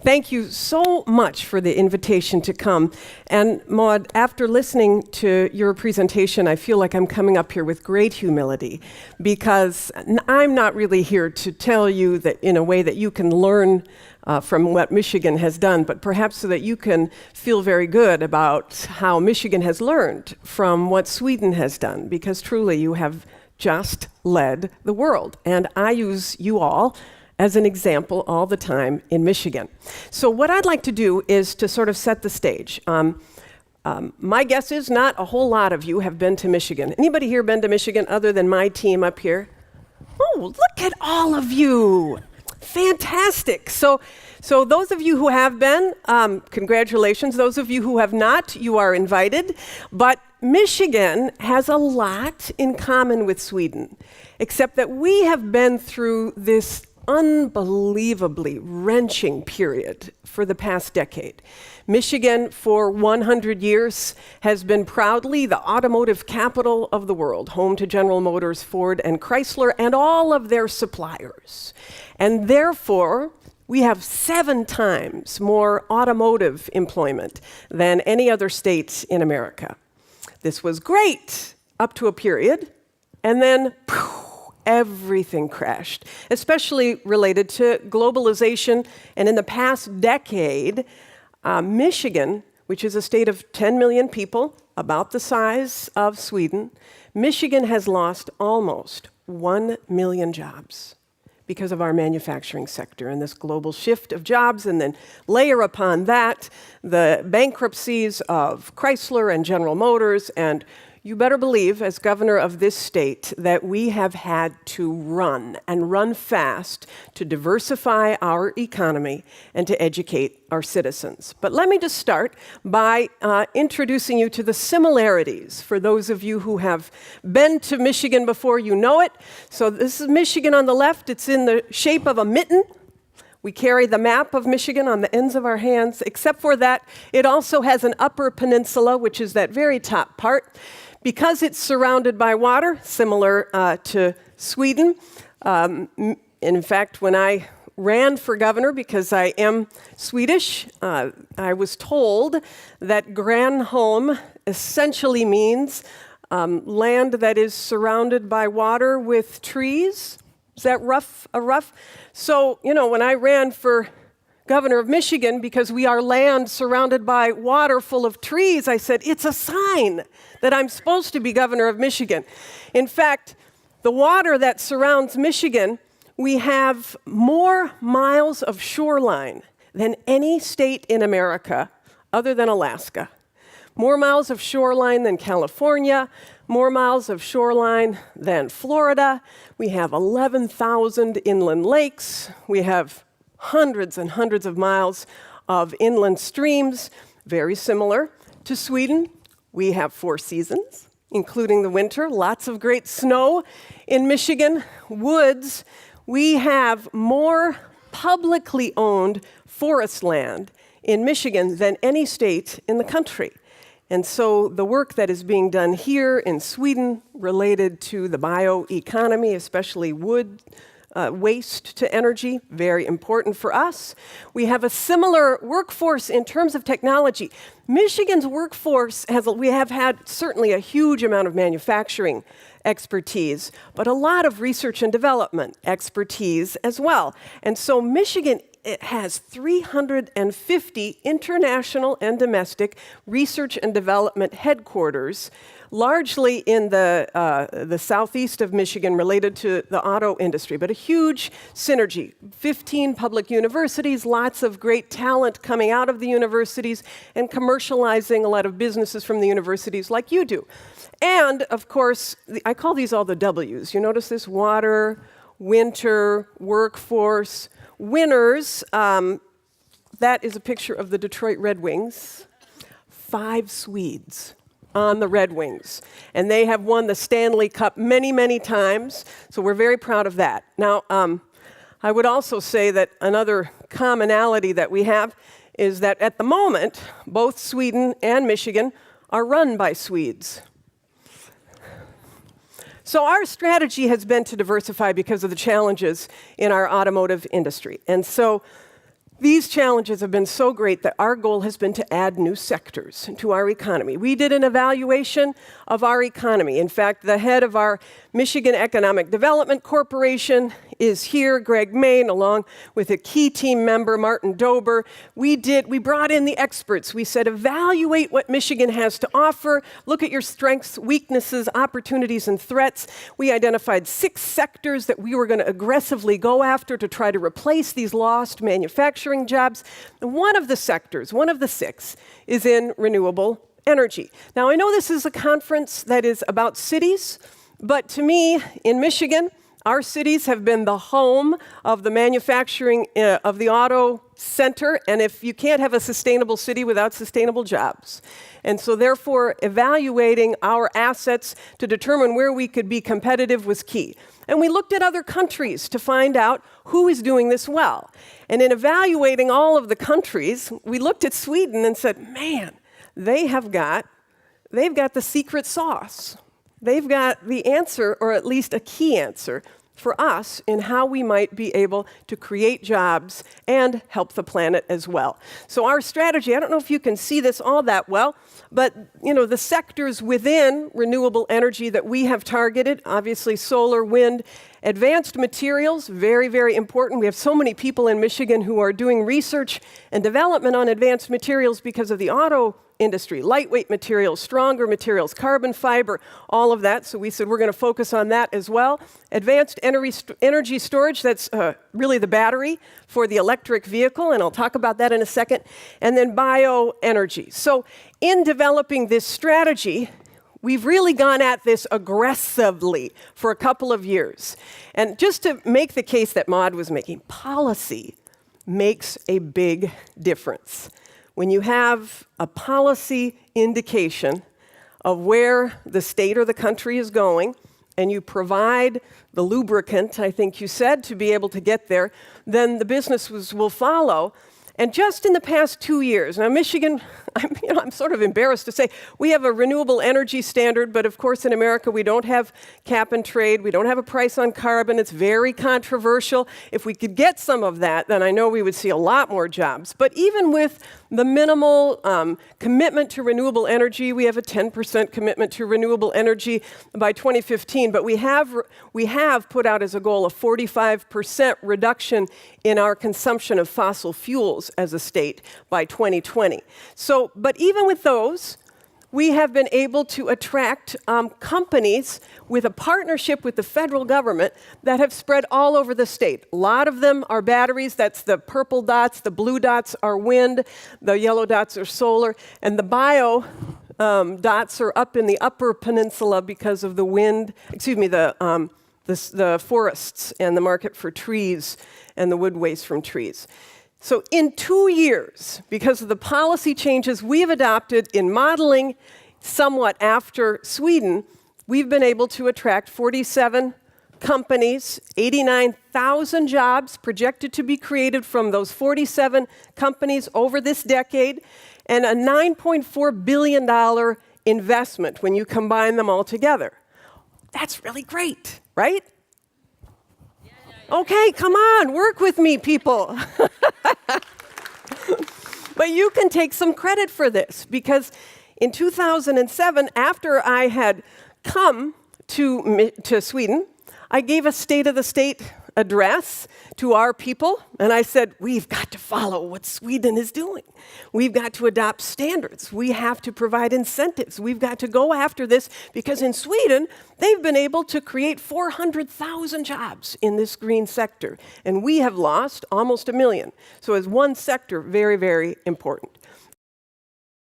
Thank you so much for the invitation to come. And Maud, after listening to your presentation, I feel like I'm coming up here with great humility, because I'm not really here to tell you that in a way that you can learn from what Michigan has done, but perhaps so that you can feel very good about how Michigan has learned from what Sweden has done, because truly you have just led the world. And I use you all as an example all the time in Michigan. So what I'd like to do is to sort of set the stage. My guess is not a whole lot of you have been to Michigan. Anybody here been to Michigan other than my team up here? Oh, look at all of you. Fantastic. So those of you who have been, congratulations. Those of you who have not, you are invited. But Michigan has a lot in common with Sweden, except that we have been through this unbelievably wrenching period for the past decade. Michigan, for 100 years, has been proudly the automotive capital of the world, home to General Motors, Ford, and Chrysler, and all of their suppliers. And therefore, we have 7 times more automotive employment than any other state in America. This was great up to a period, and then everything crashed, especially related to globalization. And in the past decade, Michigan, which is a state of 10 million people, about the size of Sweden, Michigan has lost almost 1 million jobs because of our manufacturing sector and this global shift of jobs. And then layer upon that the bankruptcies of Chrysler and General Motors. And you better believe, as governor of this state, that we have had to run, and run fast, to diversify our economy and to educate our citizens. But let me just start by introducing you to the similarities. For those of you who have been to Michigan before, you know it. So this is Michigan on the left. It's in the shape of a mitten. We carry the map of Michigan on the ends of our hands. Except for that, it also has an upper peninsula, which is that very top part. Because it's surrounded by water, similar to Sweden. In fact, when I ran for governor, because I am Swedish, I was told that Granholm essentially means land that is surrounded by water with trees. Is that rough? So, when I ran for governor of Michigan, because we are land surrounded by water full of trees, I said, it's a sign that I'm supposed to be governor of Michigan. In fact, the water that surrounds Michigan, we have more miles of shoreline than any state in America other than Alaska. More miles of shoreline than California, more miles of shoreline than Florida. We have 11,000 inland lakes. We have hundreds and hundreds of miles of inland streams, very similar to Sweden. We have 4 seasons, including the winter, lots of great snow in Michigan, woods. We have more publicly owned forest land in Michigan than any state in the country. And so the work that is being done here in Sweden related to the bioeconomy, especially wood, waste to energy, very important for us. We have a similar workforce in terms of technology. Michigan's workforce we have had certainly a huge amount of manufacturing expertise, but a lot of research and development expertise as well. And so Michigan, it has 350 international and domestic research and development headquarters, largely in the southeast of Michigan, related to the auto industry, but a huge synergy. 15 public universities, lots of great talent coming out of the universities, and commercializing a lot of businesses from the universities like you do. And, of course, I call these all the W's. You notice this? Water, winter, workforce. Winners, that is a picture of the Detroit Red Wings. 5 Swedes on the Red Wings. And they have won the Stanley Cup many, many times, so we're very proud of that. Now, I would also say that another commonality that we have is that at the moment, both Sweden and Michigan are run by Swedes. So our strategy has been to diversify because of the challenges in our automotive industry. And so These challenges have been so great that our goal has been to add new sectors to our economy. We did an evaluation of our economy. In fact, the head of our Michigan Economic Development Corporation is here, Greg Main, along with a key team member, Martin Dober. We brought in the experts. We said, evaluate what Michigan has to offer, look at your strengths, weaknesses, opportunities, and threats. We identified 6 sectors that we were going to aggressively go after to try to replace these lost manufacturing jobs. And one of the 6, is in renewable energy. Now, I know this is a conference that is about cities, but to me, in Michigan, our cities have been the home of the manufacturing of the auto center, and if you can't have a sustainable city without sustainable jobs. And so therefore, evaluating our assets to determine where we could be competitive was key. And we looked at other countries to find out who is doing this well. And in evaluating all of the countries, we looked at Sweden and said, man, they've got the secret sauce. They've got the answer, or at least a key answer, for us in how we might be able to create jobs and help the planet as well. So our strategy, I don't know if you can see this all that well, but the sectors within renewable energy that we have targeted, obviously solar, wind, advanced materials, very, very important. We have so many people in Michigan who are doing research and development on advanced materials because of the auto industry, lightweight materials, stronger materials, carbon fiber, all of that. So we said we're going to focus on that as well. Advanced energy storage, that's really the battery for the electric vehicle, and I'll talk about that in a second. And then bioenergy. So in developing this strategy, we've really gone at this aggressively for a couple of years. And just to make the case that Maud was making, policy makes a big difference. When you have a policy indication of where the state or the country is going, and you provide the lubricant, I think you said, to be able to get there, then the businesses will follow. And just in the past 2 years, now Michigan, I'm sort of embarrassed to say, we have a renewable energy standard, but of course in America we don't have cap and trade, we don't have a price on carbon, it's very controversial. If we could get some of that, then I know we would see a lot more jobs. But even with the minimal commitment to renewable energy, we have a 10% commitment to renewable energy by 2015, but we have put out as a goal a 45% reduction in our consumption of fossil fuels as a state by 2020. So, but even with those, we have been able to attract companies with a partnership with the federal government that have spread all over the state. A lot of them are batteries. That's the purple dots. The blue dots are wind. The yellow dots are solar. And the bio dots are up in the upper peninsula because of the wind, the forests and the market for trees and the wood waste from trees. So in 2 years, because of the policy changes we have adopted in modeling somewhat after Sweden, we've been able to attract 47 companies, 89,000 jobs projected to be created from those 47 companies over this decade, and a $9.4 billion investment when you combine them all together. That's really great, right? Okay, come on, work with me, people. But you can take some credit for this, because in 2007, after I had come to Sweden, I gave a State of the State address to our people, and I said, we've got to follow what Sweden is doing. We've got to adopt standards. We have to provide incentives. We've got to go after this, because in Sweden, they've been able to create 400,000 jobs in this green sector, and we have lost almost 1 million. So as one sector, very, very important.